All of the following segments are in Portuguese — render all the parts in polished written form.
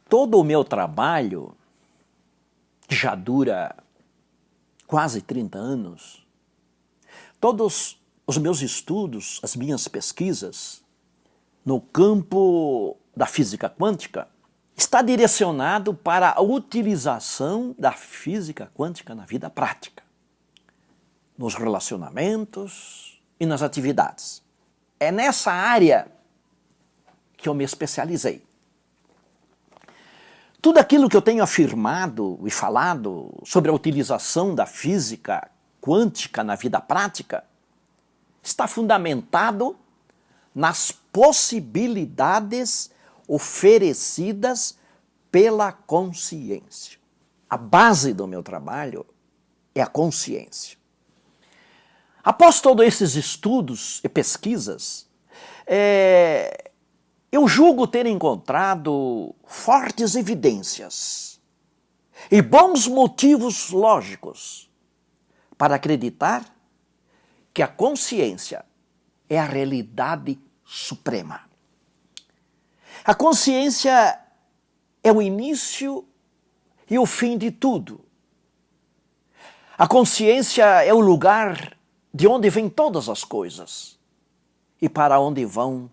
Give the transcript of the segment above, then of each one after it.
Todo o meu trabalho, que já dura quase 30 anos, todos os meus estudos, as minhas pesquisas no campo da física quântica, está direcionado para a utilização da física quântica na vida prática, nos relacionamentos e nas atividades. É nessa área que eu me especializei. Tudo aquilo que eu tenho afirmado e falado sobre a utilização da física quântica na vida prática está fundamentado nas possibilidades oferecidas pela consciência. A base do meu trabalho é a consciência. Após todos esses estudos e pesquisas, eu julgo ter encontrado fortes evidências e bons motivos lógicos para acreditar que a consciência é a realidade suprema. A consciência é o início e o fim de tudo. A consciência é o lugar de onde vêm todas as coisas e para onde vão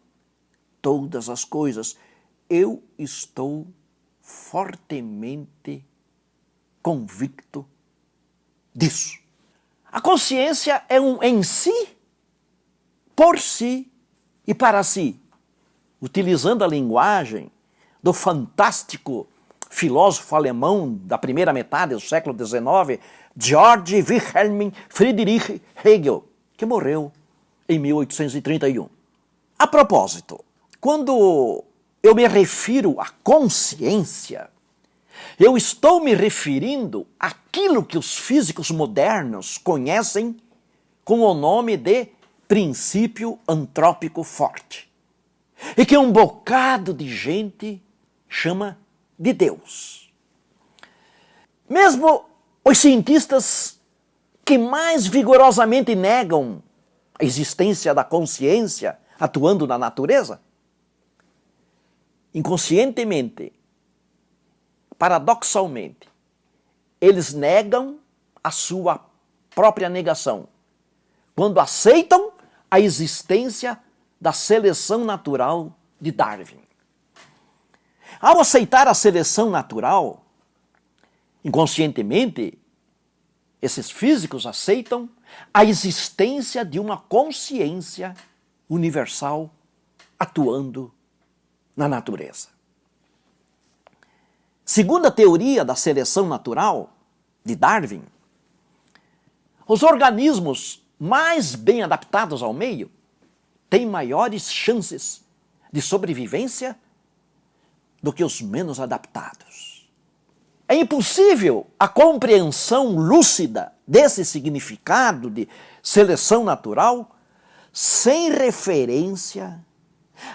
todas as coisas. Eu estou fortemente convicto disso. A consciência é um em si, por si e para si. Utilizando a linguagem do fantástico filósofo alemão da primeira metade do século XIX, Georg Wilhelm Friedrich Hegel, que morreu em 1831. A propósito, quando eu me refiro à consciência, eu estou me referindo àquilo que os físicos modernos conhecem com o nome de princípio antrópico forte, e que um bocado de gente chama de Deus. Mesmo os cientistas que mais vigorosamente negam a existência da consciência atuando na natureza, inconscientemente, paradoxalmente, eles negam a sua própria negação, quando aceitam a existência da seleção natural de Darwin. Ao aceitar a seleção natural, inconscientemente, esses físicos aceitam a existência de uma consciência universal atuando na natureza. Segundo a teoria da seleção natural de Darwin, os organismos mais bem adaptados ao meio têm maiores chances de sobrevivência do que os menos adaptados. É impossível a compreensão lúcida desse significado de seleção natural sem referência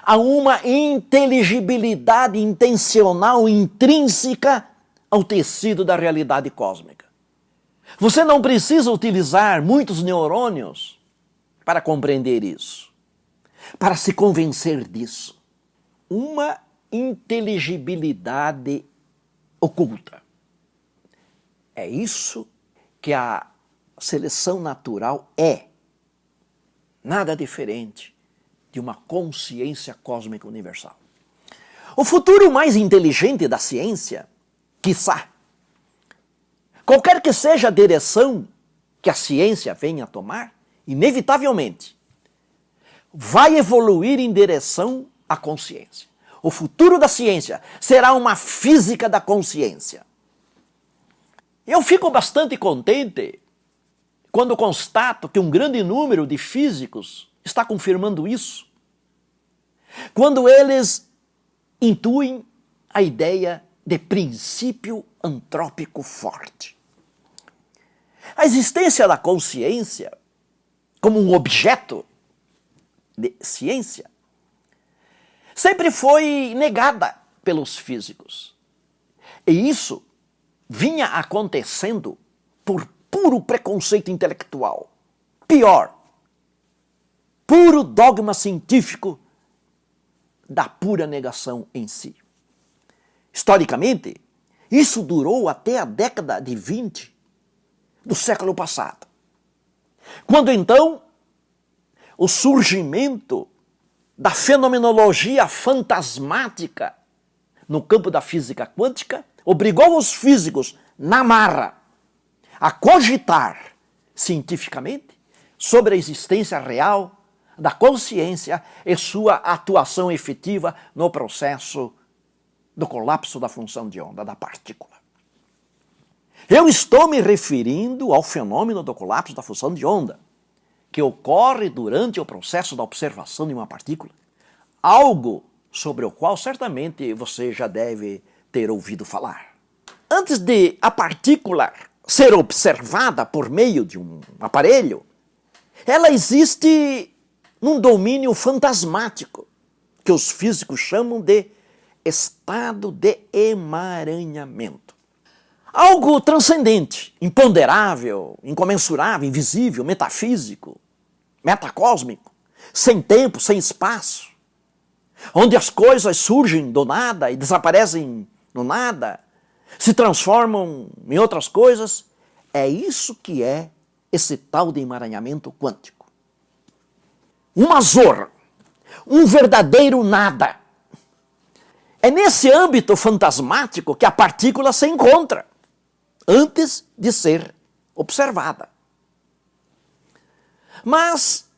a uma inteligibilidade intencional intrínseca ao tecido da realidade cósmica. Você não precisa utilizar muitos neurônios para compreender isso, para se convencer disso. Uma inteligibilidade oculta. É isso que a seleção natural é. Nada diferente de uma consciência cósmica universal. O futuro mais inteligente da ciência, quiçá, qualquer que seja a direção que a ciência venha a tomar, inevitavelmente, vai evoluir em direção à consciência. O futuro da ciência será uma física da consciência. Eu fico bastante contente quando constato que um grande número de físicos está confirmando isso, quando eles intuem a ideia de princípio antrópico forte. A existência da consciência como um objeto de ciência sempre foi negada pelos físicos. E isso vinha acontecendo por puro preconceito intelectual. Pior, puro dogma científico da pura negação em si. Historicamente, isso durou até a década de 20 do século passado. Quando então o surgimento da fenomenologia fantasmática no campo da física quântica obrigou os físicos na marra a cogitar cientificamente sobre a existência real da consciência e sua atuação efetiva no processo do colapso da função de onda da partícula. Eu estou me referindo ao fenômeno do colapso da função de onda, que ocorre durante o processo da observação de uma partícula, algo sobre o qual certamente você já deve ter ouvido falar. Antes de a partícula ser observada por meio de um aparelho, ela existe num domínio fantasmático, que os físicos chamam de estado de emaranhamento. Algo transcendente, imponderável, incomensurável, invisível, metafísico, metacósmico, sem tempo, sem espaço, onde as coisas surgem do nada e desaparecem no nada, se transformam em outras coisas. É isso que é esse tal de emaranhamento quântico. Uma zorra, um verdadeiro nada. É nesse âmbito fantasmático que a partícula se encontra, antes de ser observada. Mas,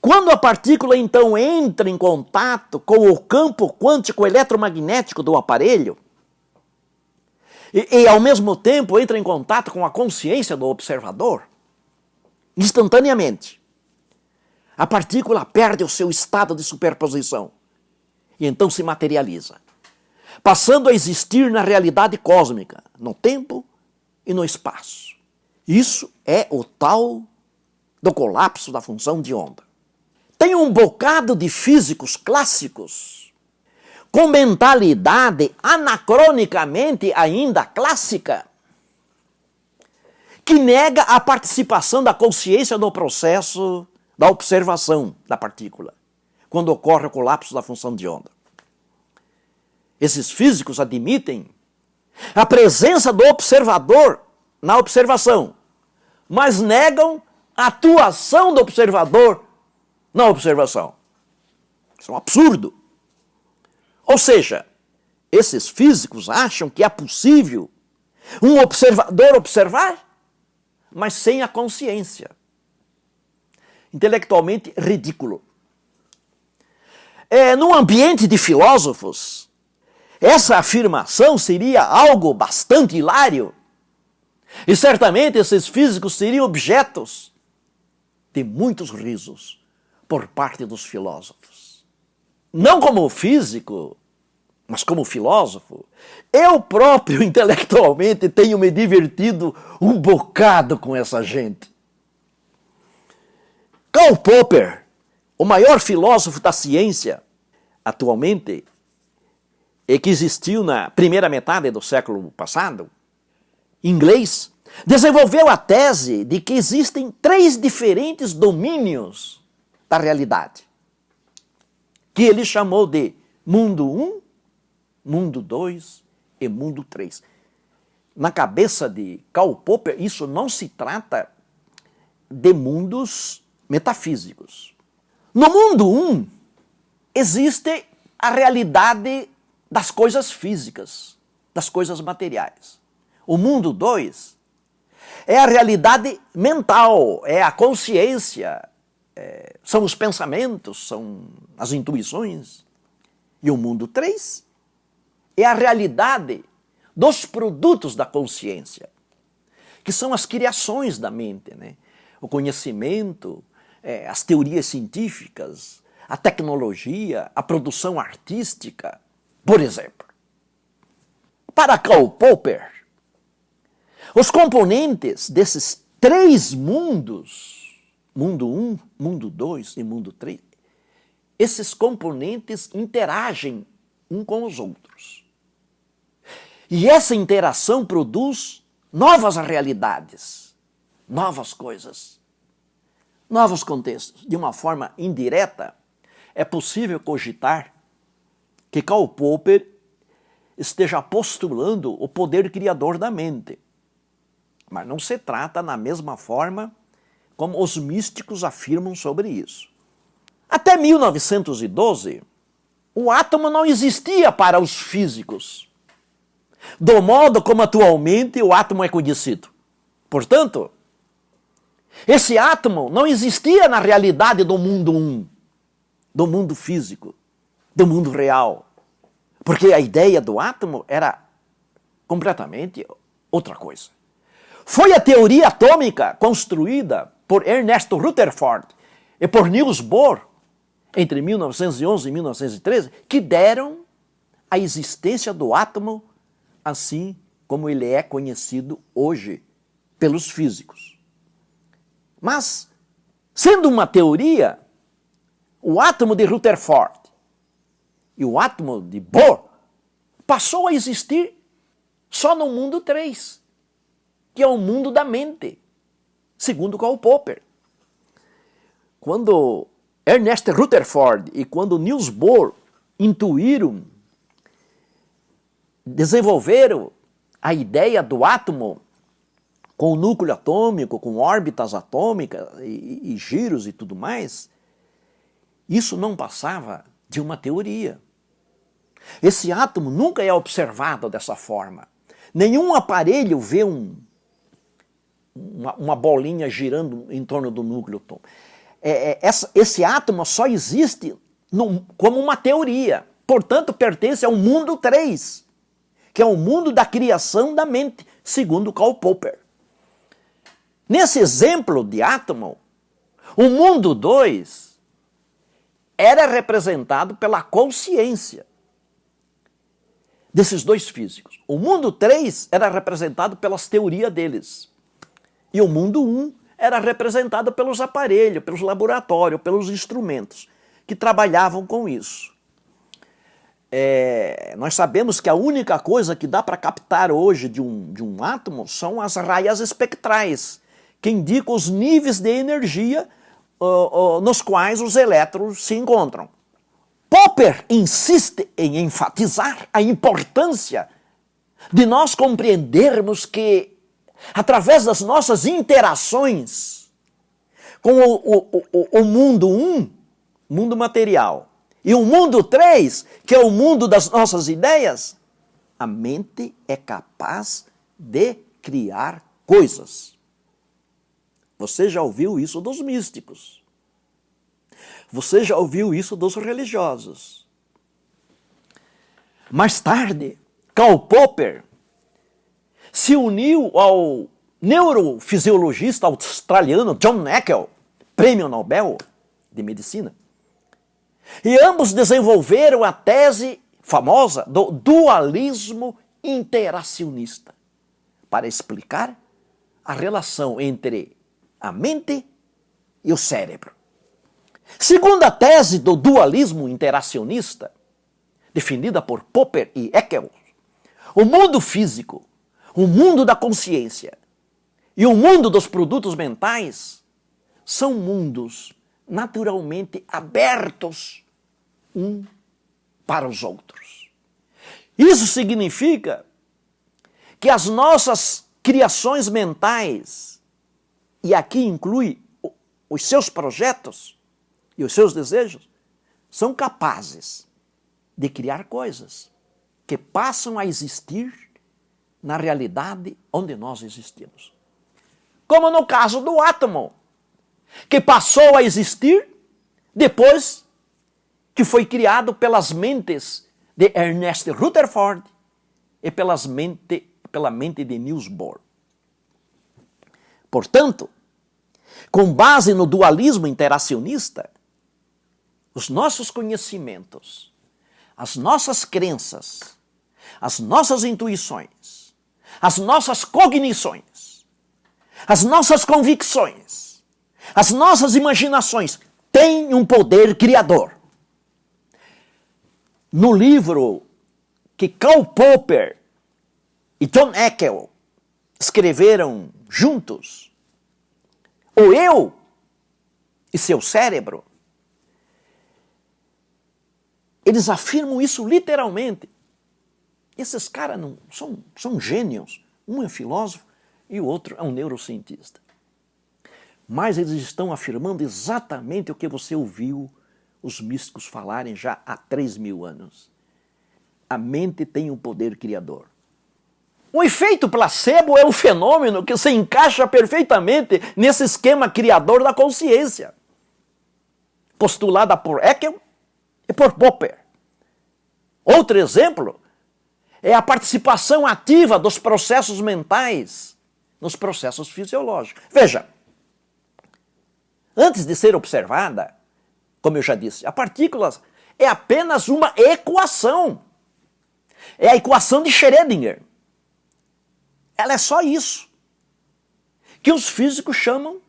quando a partícula então entra em contato com o campo quântico eletromagnético do aparelho, e ao mesmo tempo entra em contato com a consciência do observador, instantaneamente, a partícula perde o seu estado de superposição e então se materializa, passando a existir na realidade cósmica, no tempo e no espaço. Isso é o tal do colapso da função de onda. Tem um bocado de físicos clássicos com mentalidade anacronicamente ainda clássica, que nega a participação da consciência no processo da observação da partícula, quando ocorre o colapso da função de onda. Esses físicos admitem a presença do observador na observação, mas negam a atuação do observador na observação. Isso é um absurdo. Ou seja, esses físicos acham que é possível um observador observar, mas sem a consciência. Intelectualmente ridículo. Num ambiente de filósofos, essa afirmação seria algo bastante hilário. E certamente esses físicos seriam objetos de muitos risos por parte dos filósofos. Não como físico, mas como filósofo, eu próprio intelectualmente tenho me divertido um bocado com essa gente. Karl Popper, o maior filósofo da ciência atualmente, e que existiu na primeira metade do século passado, inglês, desenvolveu a tese de que existem 3 diferentes domínios da realidade, que ele chamou de mundo 1, mundo 2 e mundo 3. Na cabeça de Karl Popper, isso não se trata de mundos metafísicos. No mundo 1, existe a realidade das coisas físicas, das coisas materiais. O mundo 2 é a realidade mental, é a consciência, são os pensamentos, são as intuições. E o mundo 3 é a realidade dos produtos da consciência, que são as criações da mente, né? O conhecimento, as teorias científicas, a tecnologia, a produção artística, por exemplo. Para Karl Popper, os componentes desses 3 mundos, mundo 1, mundo 2 e mundo 3, esses componentes interagem um com os outros. E essa interação produz novas realidades, novas coisas, novos contextos. De uma forma indireta, é possível cogitar que Karl Popper esteja postulando o poder criador da mente. Mas não se trata na mesma forma como os místicos afirmam sobre isso. Até 1912, o átomo não existia para os físicos, do modo como atualmente o átomo é conhecido. Portanto, esse átomo não existia na realidade do mundo do mundo físico, do mundo real, porque a ideia do átomo era completamente outra coisa. Foi a teoria atômica construída por Ernest Rutherford e por Niels Bohr entre 1911 e 1913 que deram a existência do átomo assim como ele é conhecido hoje pelos físicos. Mas, sendo uma teoria, o átomo de Rutherford e o átomo de Bohr passou a existir só no mundo 3, que é o mundo da mente, segundo Karl Popper. Quando Ernest Rutherford e quando Niels Bohr intuíram, desenvolveram a ideia do átomo com o núcleo atômico, com órbitas atômicas e giros e tudo mais, isso não passava de uma teoria. Esse átomo nunca é observado dessa forma. Nenhum aparelho vê uma bolinha girando em torno do núcleo atômico. Esse átomo só existe como uma teoria. Portanto, pertence ao mundo 3, que é o mundo da criação da mente, segundo Karl Popper. Nesse exemplo de átomo, o mundo 2 era representado pela consciência desses dois físicos. O mundo 3 era representado pelas teorias deles. E o mundo 1 era representado pelos aparelhos, pelos laboratórios, pelos instrumentos que trabalhavam com isso. Nós sabemos que a única coisa que dá para captar hoje de um átomo são as raias espectrais, que indicam os níveis de energia nos quais os elétrons se encontram. Popper insiste em enfatizar a importância de nós compreendermos que, através das nossas interações com o mundo 1, mundo material, e o mundo 3, que é o mundo das nossas ideias, a mente é capaz de criar coisas. Você já ouviu isso dos místicos. Você já ouviu isso dos religiosos. Mais tarde, Karl Popper se uniu ao neurofisiologista australiano John Haeckel, prêmio Nobel de Medicina. E ambos desenvolveram a tese famosa do dualismo interacionista para explicar a relação entre a mente e o cérebro. Segundo a tese do dualismo interacionista, definida por Popper e Haeckel, o mundo físico, o mundo da consciência e o mundo dos produtos mentais são mundos naturalmente abertos um para os outros. Isso significa que as nossas criações mentais, e aqui inclui os seus projetos e os seus desejos, são capazes de criar coisas que passam a existir na realidade onde nós existimos. Como no caso do átomo, que passou a existir depois que foi criado pelas mentes de Ernest Rutherford e pela mente de Niels Bohr. Portanto, com base no dualismo interacionista, os nossos conhecimentos, as nossas crenças, as nossas intuições, as nossas cognições, as nossas convicções, as nossas imaginações têm um poder criador. No livro que Karl Popper e John Haeckel escreveram juntos, O Eu e Seu Cérebro, eles afirmam isso literalmente. Esses caras não são gênios. Um é filósofo e o outro é um neurocientista. Mas eles estão afirmando exatamente o que você ouviu os místicos falarem já há 3.000 anos. A mente tem um poder criador. O efeito placebo é um fenômeno que se encaixa perfeitamente nesse esquema criador da consciência, postulada por Haeckel e por Popper. Outro exemplo é a participação ativa dos processos mentais nos processos fisiológicos. Veja, antes de ser observada, como eu já disse, a partícula é apenas uma equação. É a equação de Schrödinger. Ela é só isso, que os físicos chamam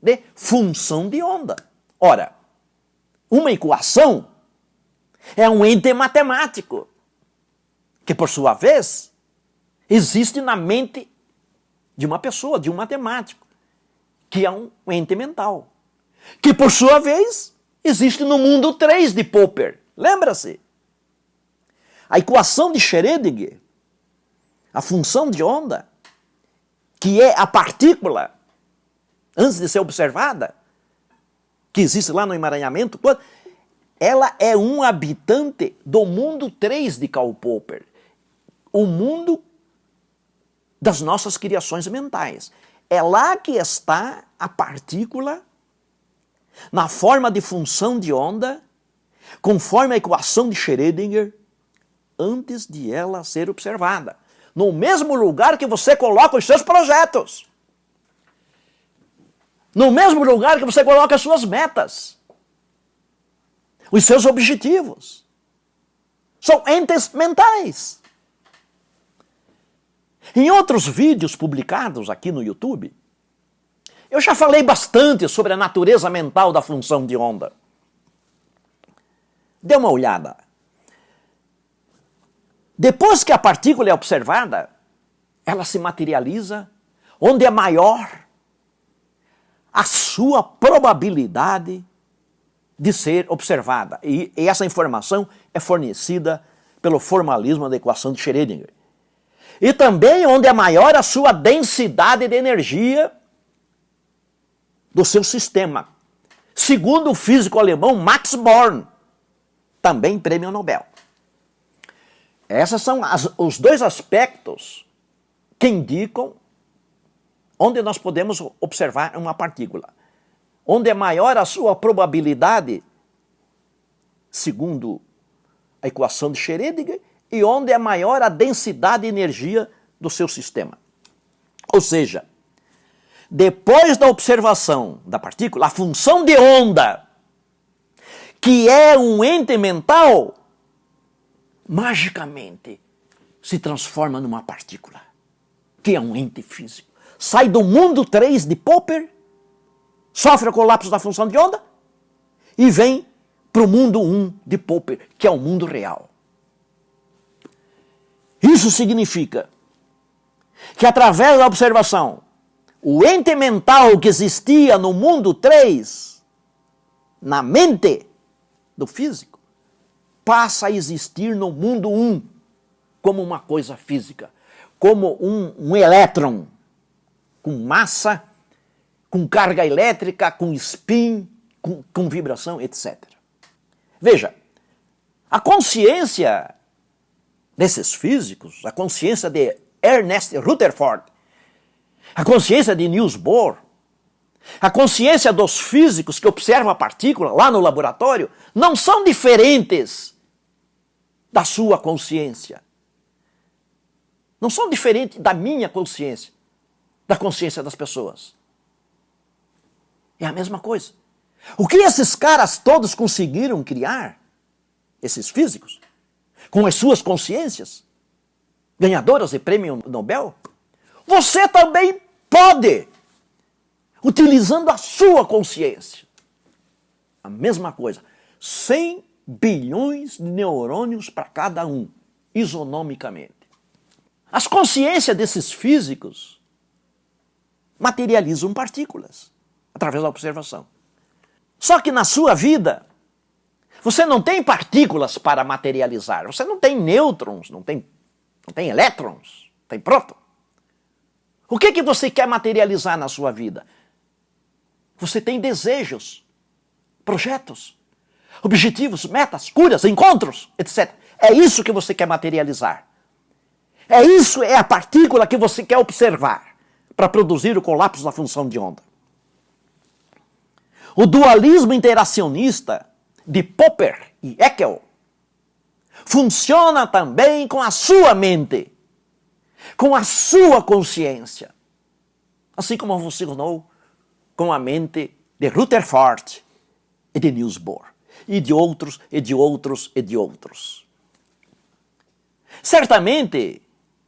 de função de onda. Ora, uma equação é um ente matemático, que por sua vez existe na mente de uma pessoa, de um matemático, que é um ente mental, que por sua vez existe no mundo 3 de Popper. Lembra-se? A equação de Schrödinger, a função de onda, que é a partícula, antes de ser observada, que existe lá no emaranhamento, ela é um habitante do mundo 3 de Karl Popper, o mundo das nossas criações mentais. É lá que está a partícula, na forma de função de onda, conforme a equação de Schrödinger, antes de ela ser observada. No mesmo lugar que você coloca os seus projetos. No mesmo lugar que você coloca as suas metas. Os seus objetivos. São entes mentais. Em outros vídeos publicados aqui no YouTube, eu já falei bastante sobre a natureza mental da função de onda. Dê uma olhada. Depois que a partícula é observada, ela se materializa onde é maior a sua probabilidade de ser observada. E essa informação é fornecida pelo formalismo da equação de Schrödinger. E também onde é maior a sua densidade de energia do seu sistema, segundo o físico alemão Max Born, também prêmio Nobel. Esses são os dois aspectos que indicam onde nós podemos observar uma partícula. Onde é maior a sua probabilidade, segundo a equação de Schrödinger, e onde é maior a densidade de energia do seu sistema. Ou seja, depois da observação da partícula, a função de onda, que é um ente mental, magicamente se transforma numa partícula, que é um ente físico. Sai do mundo 3 de Popper, sofre o colapso da função de onda e vem para o mundo 1 de Popper, que é o mundo real. Isso significa que através da observação, o ente mental que existia no mundo 3, na mente do físico, passa a existir no mundo 1 como uma coisa física, como um elétron com massa, com carga elétrica, com spin, com vibração, etc. Veja, a consciência desses físicos, a consciência de Ernest Rutherford, a consciência de Niels Bohr, a consciência dos físicos que observam a partícula lá no laboratório, não são diferentes da sua consciência. Não são diferentes da minha consciência, da consciência das pessoas. É a mesma coisa. O que esses caras todos conseguiram criar, esses físicos, com as suas consciências, ganhadoras de prêmio Nobel, você também pode, utilizando a sua consciência. A mesma coisa. 100 bilhões de neurônios para cada um, isonomicamente. As consciências desses físicos materializam partículas através da observação. Só que na sua vida, você não tem partículas para materializar, você não tem nêutrons, não tem tem elétrons, tem próton. O que você quer materializar na sua vida? Você tem desejos, projetos, objetivos, metas, curas, encontros, etc. É isso que você quer materializar. É a partícula que você quer observar para produzir o colapso da função de onda. O dualismo interacionista de Popper e Haeckel funciona também com a sua mente, com a sua consciência, assim como funcionou com a mente de Rutherford e de Niels Bohr, e de outros, e de outros, e de outros. Certamente,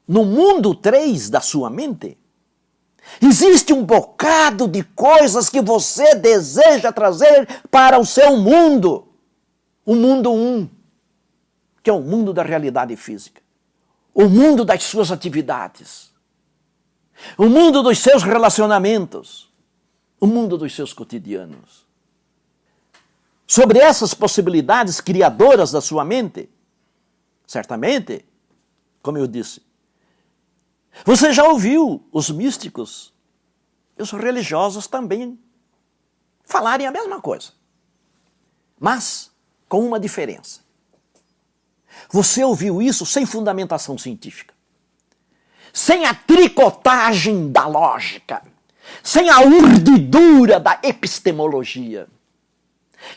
no mundo 3 da sua mente, existe um bocado de coisas que você deseja trazer para o seu mundo. O mundo 1, que é o mundo da realidade física. O mundo das suas atividades. O mundo dos seus relacionamentos. O mundo dos seus cotidianos. Sobre essas possibilidades criadoras da sua mente, certamente, como eu disse, você já ouviu os místicos e os religiosos também falarem a mesma coisa. Mas com uma diferença. Você ouviu isso sem fundamentação científica, sem a tricotagem da lógica, sem a urdidura da epistemologia,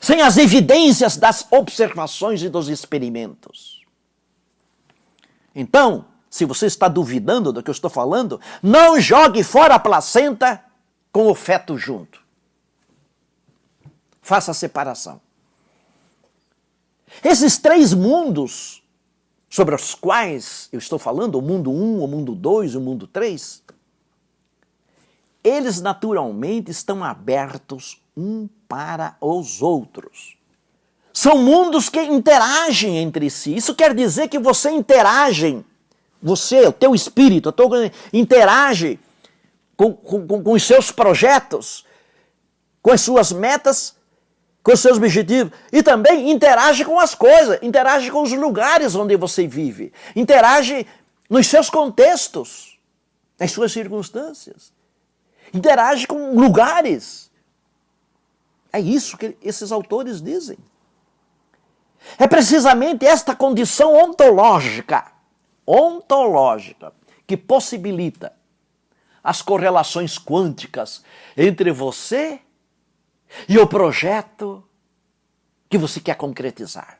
sem as evidências das observações e dos experimentos. Então, se você está duvidando do que eu estou falando, não jogue fora a placenta com o feto junto. Faça a separação. Esses 3 mundos sobre os quais eu estou falando, o mundo 1, o mundo 2, o mundo 3, eles naturalmente estão abertos um para os outros. São mundos que interagem entre si. Isso quer dizer que você interage, você, o teu espírito, interage com os seus projetos, com as suas metas, com os seus objetivos, e também interage com as coisas, interage com os lugares onde você vive, interage nos seus contextos, nas suas circunstâncias, interage com lugares. É isso que esses autores dizem. É precisamente esta condição ontológica que possibilita as correlações quânticas entre você e o projeto que você quer concretizar.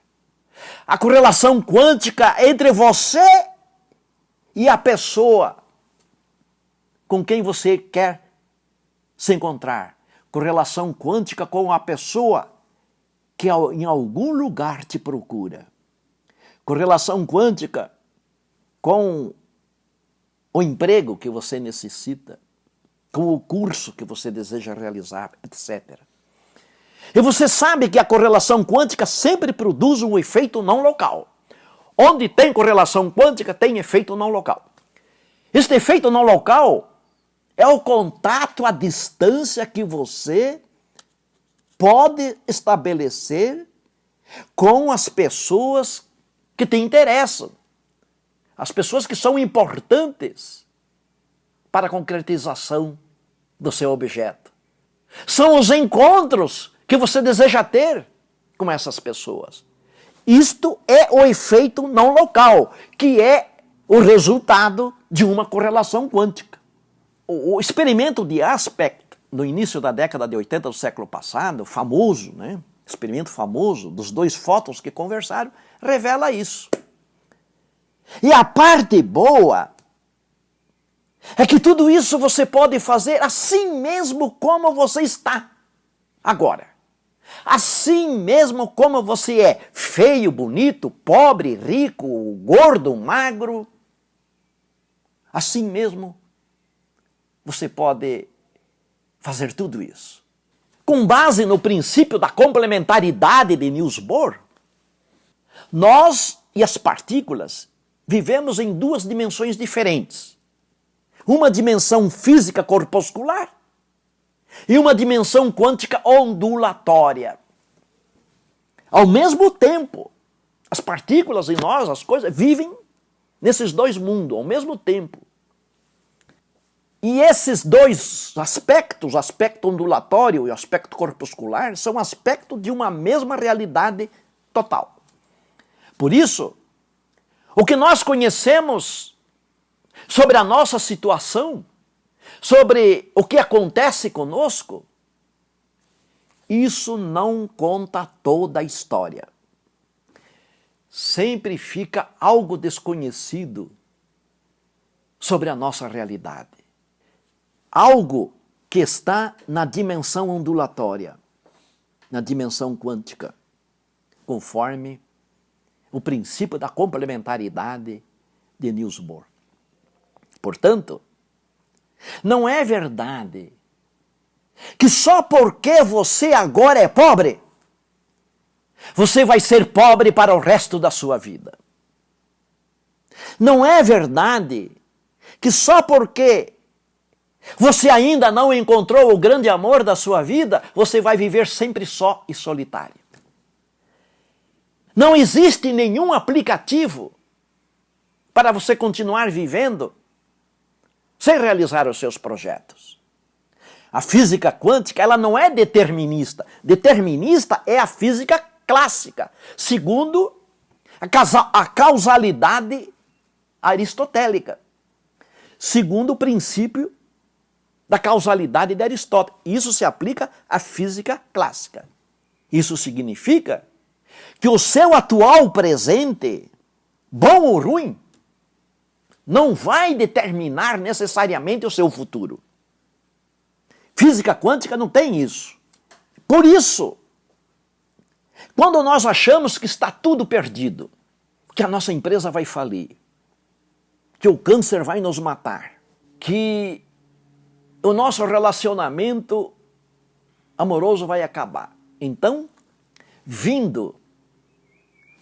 A correlação quântica entre você e a pessoa com quem você quer se encontrar. Correlação quântica com a pessoa que em algum lugar te procura. Correlação quântica com o emprego que você necessita, com o curso que você deseja realizar, etc. E você sabe que a correlação quântica sempre produz um efeito não local. Onde tem correlação quântica, tem efeito não local. Este efeito não local é o contato à distância que você pode estabelecer com as pessoas que te interessam. As pessoas que são importantes para a concretização do seu objeto. São os encontros que você deseja ter com essas pessoas. Isto é o efeito não local, que é o resultado de uma correlação quântica. O experimento de Aspect, no início da década de 80 do século passado, famoso, né? Experimento famoso dos 2 fótons que conversaram, revela isso. E a parte boa é que tudo isso você pode fazer assim mesmo como você está agora. Assim mesmo como você é, feio, bonito, pobre, rico, gordo, magro, assim mesmo você pode fazer tudo isso. Com base no princípio da complementaridade de Niels Bohr, nós e as partículas vivemos em 2 dimensões diferentes. Uma dimensão física corpuscular e uma dimensão quântica ondulatória. Ao mesmo tempo, as partículas e nós, as coisas, vivem nesses dois mundos ao mesmo tempo. E esses dois aspectos, o aspecto ondulatório e o aspecto corpuscular, são aspectos de uma mesma realidade total. Por isso, o que nós conhecemos sobre a nossa situação, sobre o que acontece conosco, isso não conta toda a história. Sempre fica algo desconhecido sobre a nossa realidade. Algo que está na dimensão ondulatória, na dimensão quântica, conforme o princípio da complementaridade de Niels Bohr. Portanto, não é verdade que só porque você agora é pobre, você vai ser pobre para o resto da sua vida. Não é verdade que só porque você ainda não encontrou o grande amor da sua vida, você vai viver sempre só e solitário. Não existe nenhum aplicativo para você continuar vivendo sem realizar os seus projetos. A física quântica, ela não é determinista. Determinista é a física clássica, segundo a causalidade aristotélica, segundo o princípio da causalidade de Aristóteles. Isso se aplica à física clássica. Isso significa que o seu atual presente, bom ou ruim, não vai determinar necessariamente o seu futuro. Física quântica não tem isso. Por isso, quando nós achamos que está tudo perdido, que a nossa empresa vai falir, que o câncer vai nos matar, que o nosso relacionamento amoroso vai acabar. Então, vindo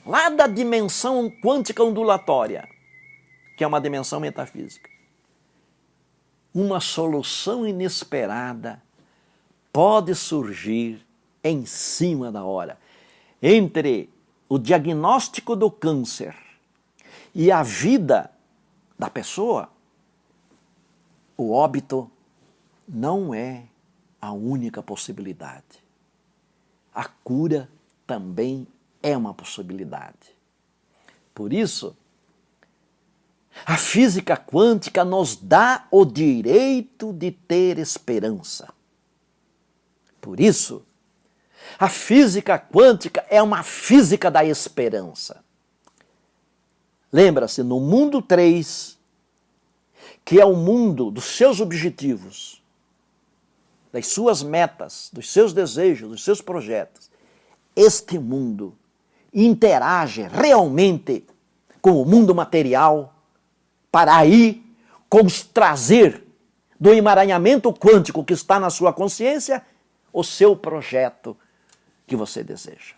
lá da dimensão quântica ondulatória, que é uma dimensão metafísica, uma solução inesperada pode surgir em cima da hora. Entre o diagnóstico do câncer e a vida da pessoa, o óbito não é a única possibilidade. A cura também é uma possibilidade. Por isso, a física quântica nos dá o direito de ter esperança. Por isso, a física quântica é uma física da esperança. Lembra-se, no mundo 3, que é o mundo dos seus objetivos, das suas metas, dos seus desejos, dos seus projetos, este mundo interage realmente com o mundo material para aí trazer do emaranhamento quântico que está na sua consciência o seu projeto que você deseja.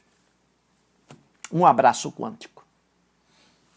Um abraço quântico.